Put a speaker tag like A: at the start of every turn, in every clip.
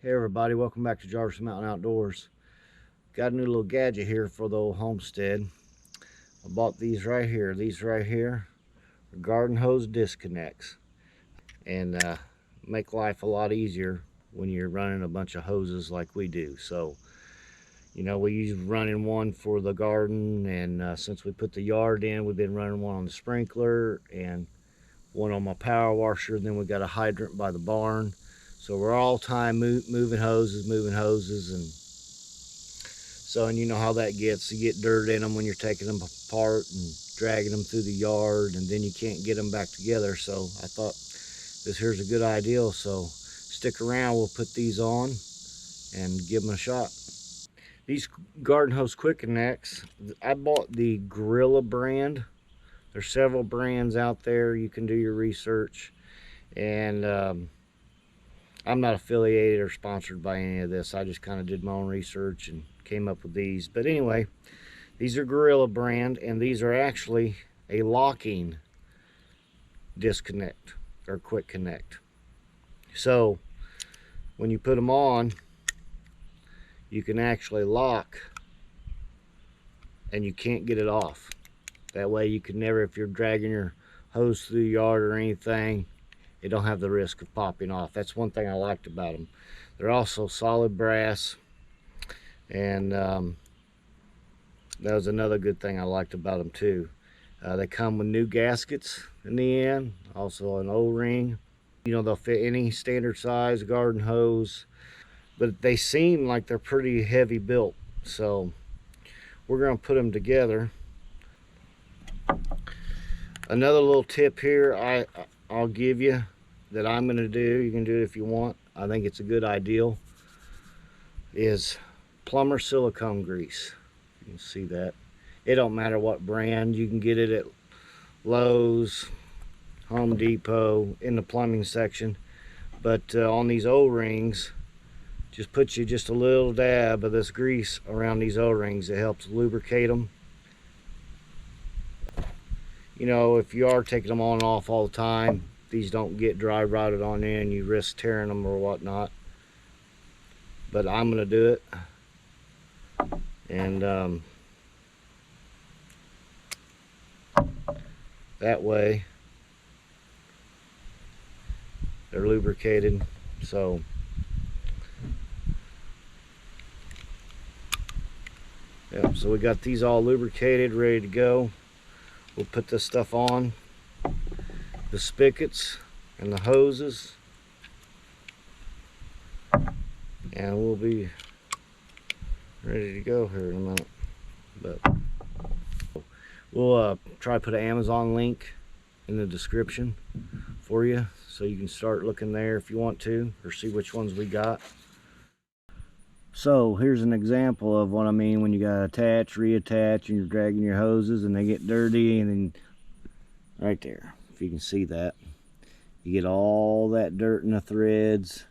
A: Hey everybody, welcome back to Jarvis Mountain Outdoors. Got a new little gadget here for the old homestead. I bought these right here. These right here are garden hose disconnects, and make life a lot easier when you're running a bunch of hoses like we do. So, you know, we use running one for the garden, and since we put the yard in, we've been running one on the sprinkler and one on my power washer. Then we got a hydrant by the barn. So we're all time moving hoses, and so, and you know how that gets. You get dirt in them when you're taking them apart and dragging them through the yard, and then you can't get them back together. So I thought this here's a good idea. So stick around, we'll put these on and give them a shot. These garden hose quick connects, I bought the Gorilla brand. There's several brands out there. You can do your research, and I'm not affiliated or sponsored by any of this. I just kind of did my own research and came up with these. But anyway, these are Gorilla brand, and these are actually a locking disconnect or quick connect. So when you put them on, you can actually lock and you can't get it off. That way you can never, if you're dragging your hose through the yard or anything, it don't have the risk of popping off. That's one thing I liked about them. They're also solid brass, and that was another good thing I liked about them too. They come with new gaskets in the end, also an O-ring. You know, they'll fit any standard size garden hose, but they seem like they're pretty heavy built. So we're gonna put them together. Another little tip here I'll give you that I'm going to do, you can do it if you want, I think it's a good idea, is plumber silicone grease. You can see that. It don't matter what brand. You can get it at Lowe's, Home Depot, in the plumbing section. But on these O-rings, just put you just a little dab of this grease around these O-rings. It helps lubricate them. You know, if you are taking them on and off all the time, these don't get dry rotted on in. You risk tearing them or whatnot. But I'm going to do it. And that way they're lubricated. So yeah, so we got these all lubricated, ready to go. We'll put this stuff on, the spigots and the hoses, and we'll be ready to go here in a minute. But we'll try to put an Amazon link in the description for you, so you can start looking there if you want to, or see which ones we got. So here's an example of what I mean when you got to attach, reattach, and you're dragging your hoses and they get dirty. And then right there, if you can see that, you get all that dirt in the threads,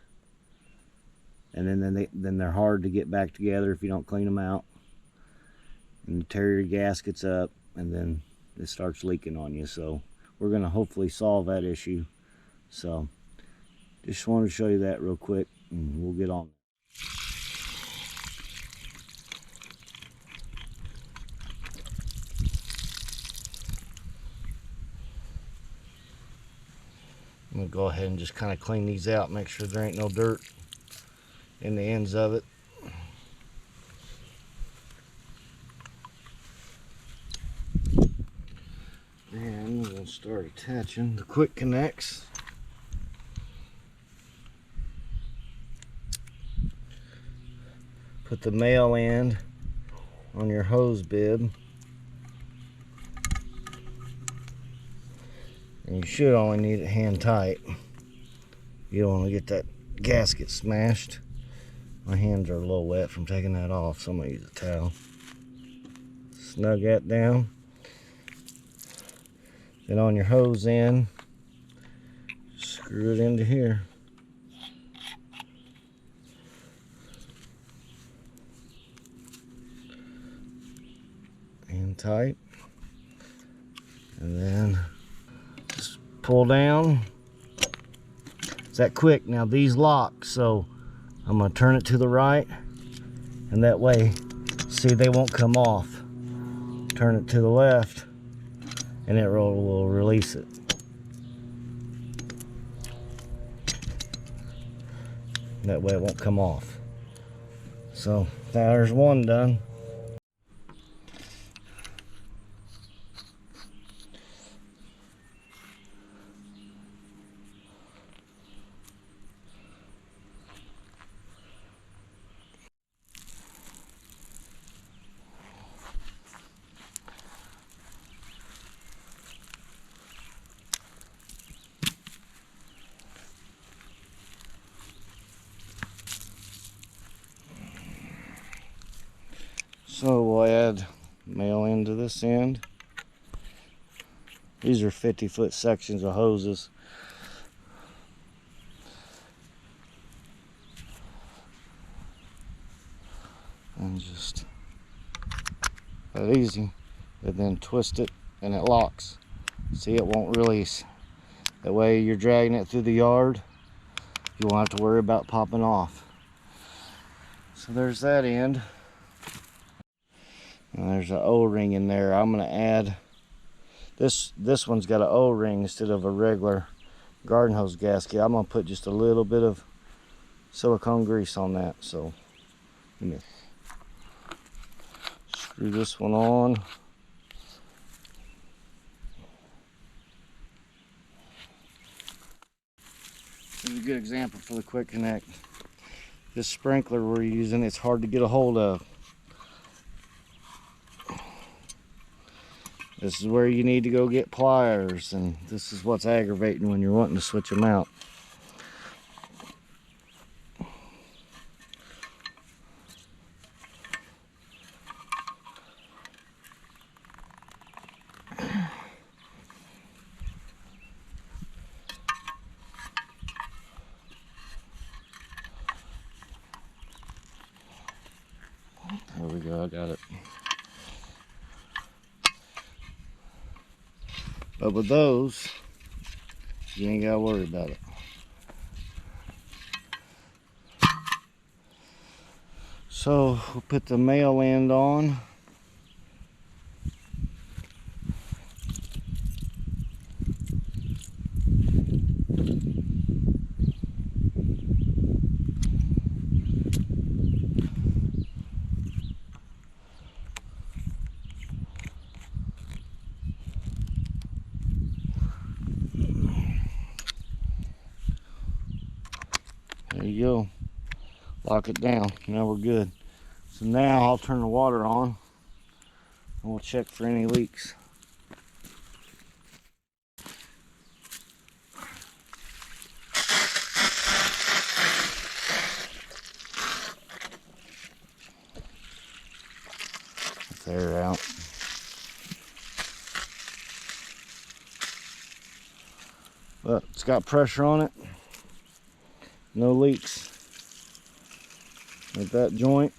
A: and then they're hard to get back together if you don't clean them out. And you tear your gaskets up, and then it starts leaking on you. So we're going to hopefully solve that issue. So just wanted to show you that real quick, and we'll get on. I'm going to go ahead and just kind of clean these out, make sure there ain't no dirt in the ends of it. And we'll start attaching the quick connects. Put the male end on your hose bib. And you should only need it hand tight. You don't want to get that gasket smashed. My hands are a little wet from taking that off, so I'm going to use a towel. Snug that down. Then on your hose end, screw it into here. And tight. And then just pull down. It's that quick. Now these lock, so I'm going to turn it to the right, and that way, see, they won't come off. Turn it to the left, and it will release it. That way it won't come off. So there's one done. So we'll add male end to this end. These are 50-foot sections of hoses. And just that easy. And then twist it and it locks. See, it won't release. That way you're dragging it through the yard, you won't have to worry about popping off. So there's that end. And there's an O-ring in there. I'm going to add this one's got an O-ring instead of a regular garden hose gasket. I'm going to put just a little bit of silicone grease on that. So screw this one on. Here's a good example for the quick connect. This sprinkler we're using, it's hard to get a hold of. This is where you need to go get pliers, and this is what's aggravating when you're wanting to switch them out. There we go, I got it. But with those, you ain't gotta worry about it. So we'll put the male end on. There you go. Lock it down. Now we're good. So now I'll turn the water on and we'll check for any leaks. Air out. But it's got pressure on it. No leaks. At that joint.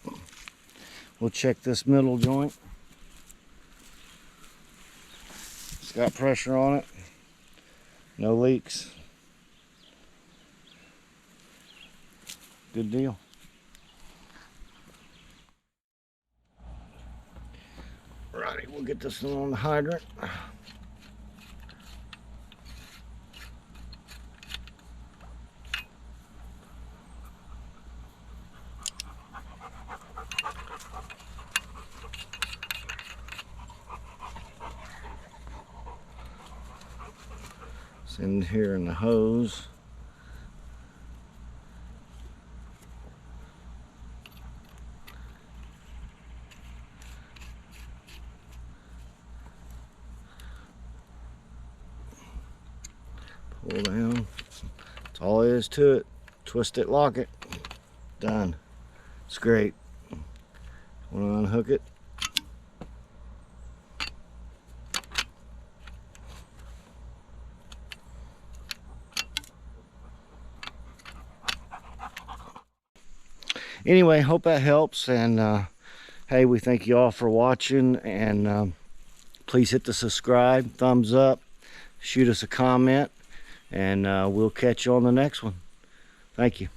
A: We'll check this middle joint. It's got pressure on it. No leaks. Good deal. Righty, we'll get this one on the hydrant. It's in here in the hose. Pull down. That's all there is to it. Twist it, lock it. Done. It's great. Want to unhook it? Anyway, hope that helps, and hey, we thank you all for watching, and please hit the subscribe, thumbs up, shoot us a comment, and we'll catch you on the next one. Thank you.